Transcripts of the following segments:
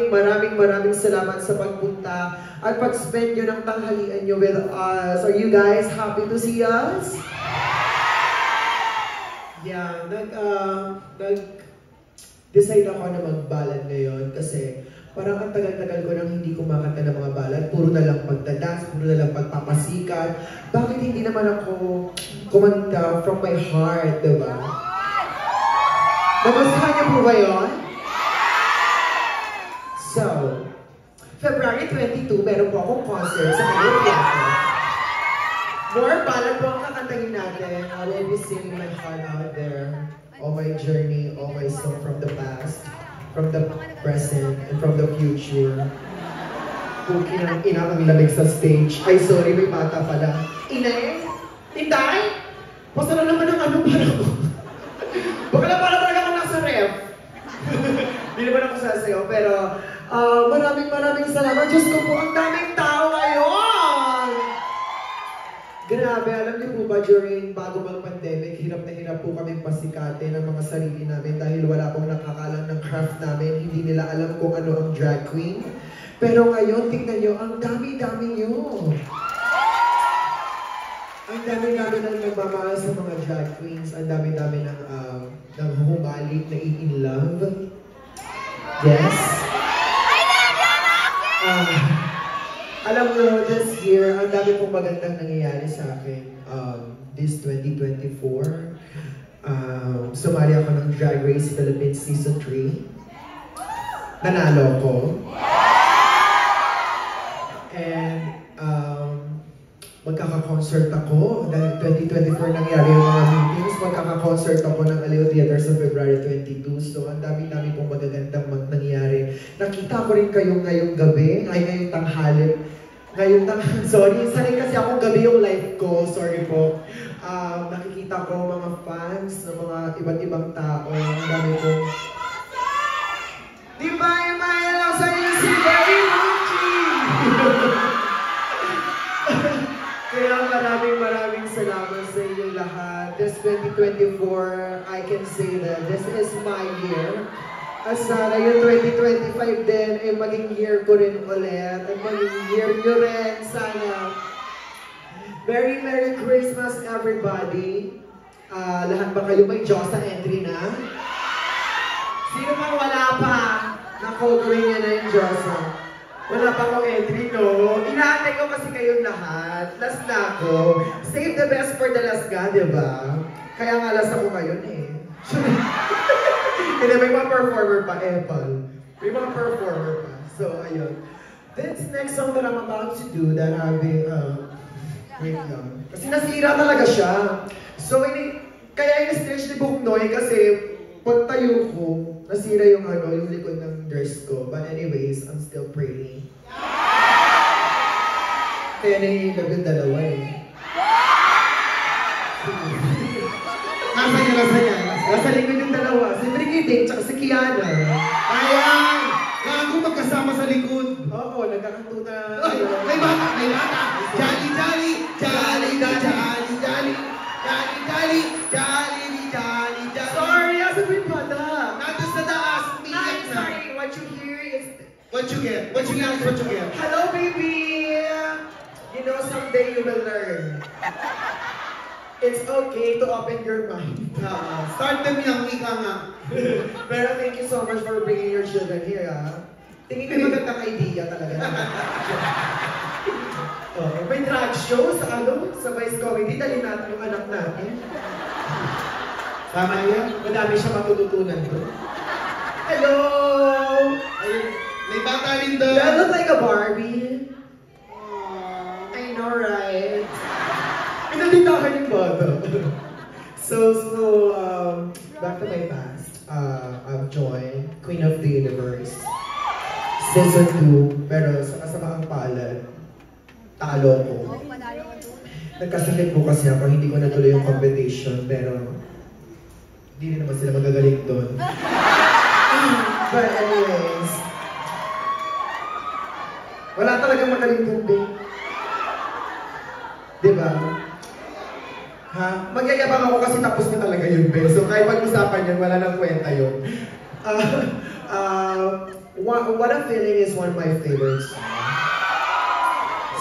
Pero maraming salamat sa pagpunta at pag-spend nyo ng tanghalian nyo with us. Are you guys happy to see us? Yeah, nag-decide ako na mag-ballad ngayon kasi parang ang tagal-tagal ko nang hindi kumakanta ng mga ballad. Puro na lang pagdadance, puro na lang pagpapasikat. Bakit hindi naman ako kumanta from my heart, diba? Nagustuhan niyo po ba yun? So, February 22, meron po akong concert sa Mayor Piazza. More ballad po ang kakantahin natin. I will be singing my heart out there. All my journey, all my song from the past, from the present, and from the future. Cookie ng ina ang lamig sa stage. Ay, sorry, may bata pala. Inay? Tinday? Basta na naman ang ano para ko. Baka na para talaga ako nasa ref. Hindi naman ako sasayaw, pero maraming salamat. Diyos ko po, ang daming tao ngayon! Grabe, alam niyo po ba, bago mag-pandemic, hirap na hirap po kaming pasikate ng mga sarili namin dahil wala pong nakakalam ng craft namin. Hindi nila alam kung ano ang drag queen. Pero ngayon, tingnan niyo, ang dami-dami niyo. Ang dami-dami nang nagmamahal sa mga drag queens. Ang dami-dami ng humalik na in love. Yes? Alam mo, this year, ang dami pong magandang nangyayari sa akin. This 2024, sumali ako ng Drag Race Philippines Season 3. Nanalo ko. And, magkaka-concert ako. Dahil 2024 nangyari yung mga meetings, magkaka-concert ako ng Aliw Theater sa February 22. So, ang dami-dami pong magagandang nangyayari. Nakita ko rin kayo ngayong gabi, ngayong tanghali. Sorry, sanay kasi akong gabi yung live ko, sorry po. Nakikita ko mga fans ng mga iba't ibang tao. Ang dami pong... Di ba yung mga lang sa inyo si Barry Mucci? Kaya maraming salamat sa inyo lahat. This 2024, I can say that this is my year. At sana yung 2025 din ay maging year ko rin ulit. At maging year nyo rin. Sana. Merry Christmas everybody. Lahat ba kayo may Diyosa entry na? Sino pang wala pa? Nako, gawin niya na yung Diyosa. Wala pa akong entry, no? Inaantay ko kasi kayong lahat. Last na ako. Save the best for the last ka, di ba? Kaya nga last ako ngayon eh. Hindi, may mga performer pa, Epal. May mga performer pa. So, ayun. This next song that I'm about to do, that I'll be, wait lang. Kasi nasira talaga siya. So, kaya in-stretch ni Buknoy kasi pag tayo ko, nasira yung yung likod ng dress ko. But anyways, I'm still pretty. Kaya nahihilab yung dalawa eh. Nasa likod yung dalawa. Si Brigitte, tsaka si Kiana. Ayan! Gago magkasama sa likod. Oo, nagkakantuta. May bata! Jolly, jolly, jolly, jolly, jolly, jolly, jolly, jolly, jolly, jolly. Sorry, asa mo yung bata? Nandun sa taas, I'm umiiyak na. sorry, what you hear is... What you get? What you get? What you get? Hello, baby! You know, someday you will learn. It's okay to open your mind. Start them yung ika nga. Pero thank you so much for bringing your children here, Tingin ko magandang idea talaga. May drag show sa sa Vice Comedy. Dali natin yung anak natin. Tama yan? Madami siya matututunan doon. Hello! Ayun, may bata rin doon. I look like a Barbie. I know, right? Pinalitahan yung bata. So, back to my past. I've joined Queen of the Universe. Season 2, pero sa kasamaang palad, talo ko. Nagkasakit po kasi ako, hindi ko natuloy yung competition, pero hindi rin naman sila magagaling doon. But anyways, wala talagang magaling doon, babe. Diba? Ha? Magyayabang ako kasi tapos na talaga yun, babe. So kahit pag-usapan yun, wala nang kwenta yun. What a Feeling is one of my favorites.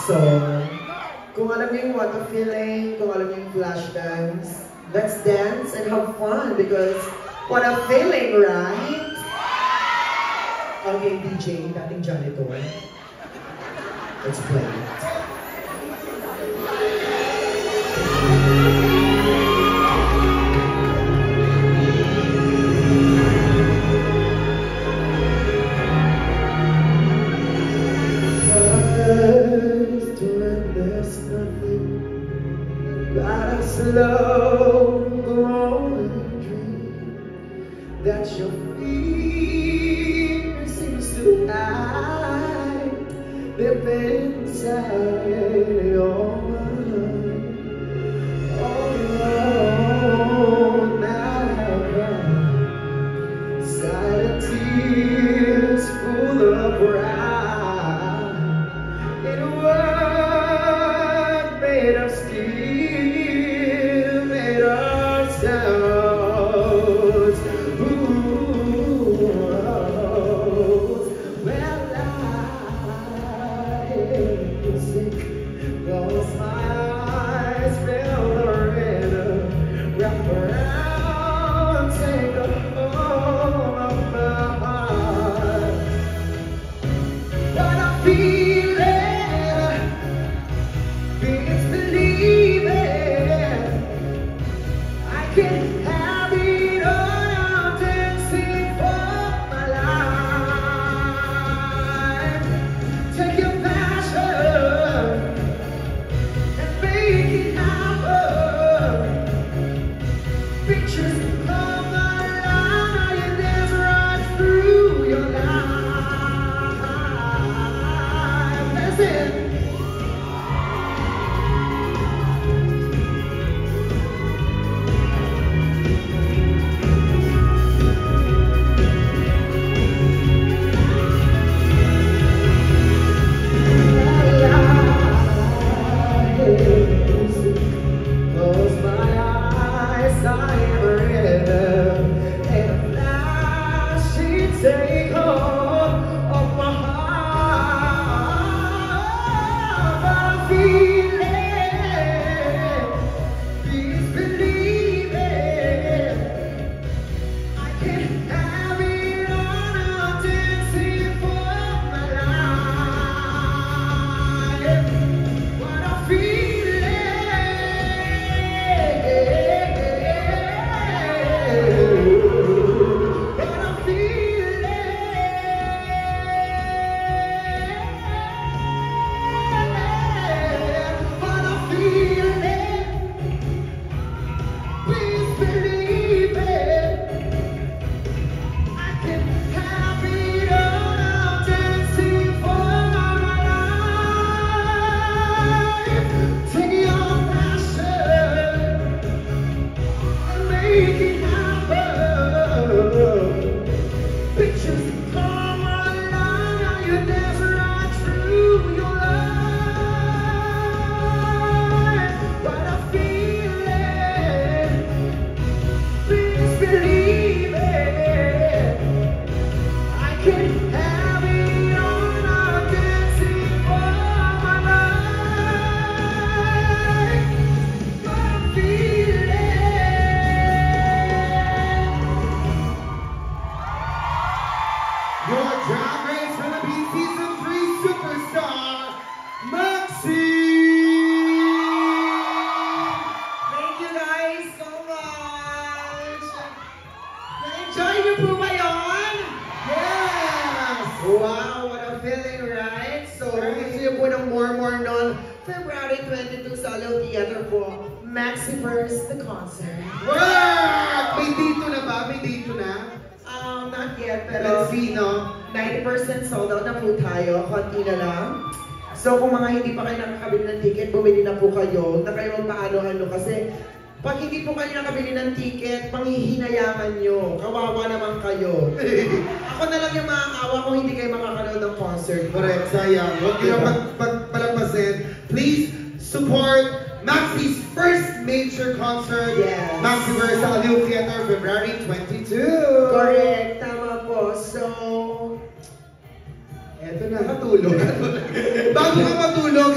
So, kung alam niyo yung What a Feeling, kung alam niyo yung Flashdance, let's dance and have fun because what a feeling, right? Okay, DJ, dating janitor. Let's play it. There's nothing but a slow growing dream that your fear seems to hide deep inside your mind. Oh, now silent tears full of pride in a world made of steel, made of stones. Ooh, well, I can sing those guys so much! Na-enjoy niyo po ba yun? Yes! Wow, what a feeling, right? So, gusto niyo po ng more noon, February 22 sa Aliw Theater po, Maxiverse the concert. Wow! May dito na ba? May dito na? Not yet, pero Let's see, no? 90% sold out na po tayo, konti na lang. So kung mga hindi pa kayo nakakabili ng ticket, bumili na po kayo, na kayo magpaano-ano kasi pag hindi po kayo nakabili ng ticket, panghihinayangan nyo. Kawawa naman kayo. Ako na lang yung maaawa kung hindi kayo makakanood ng concert. Correct, sayang. Huwag nyo lang pagpalampasin. Please support Maxi's first major concert. Yes. Maxiverse sa Aliw Theater, February 22. Correct, tama po. So, eto na, matulog. Bago ka matulog,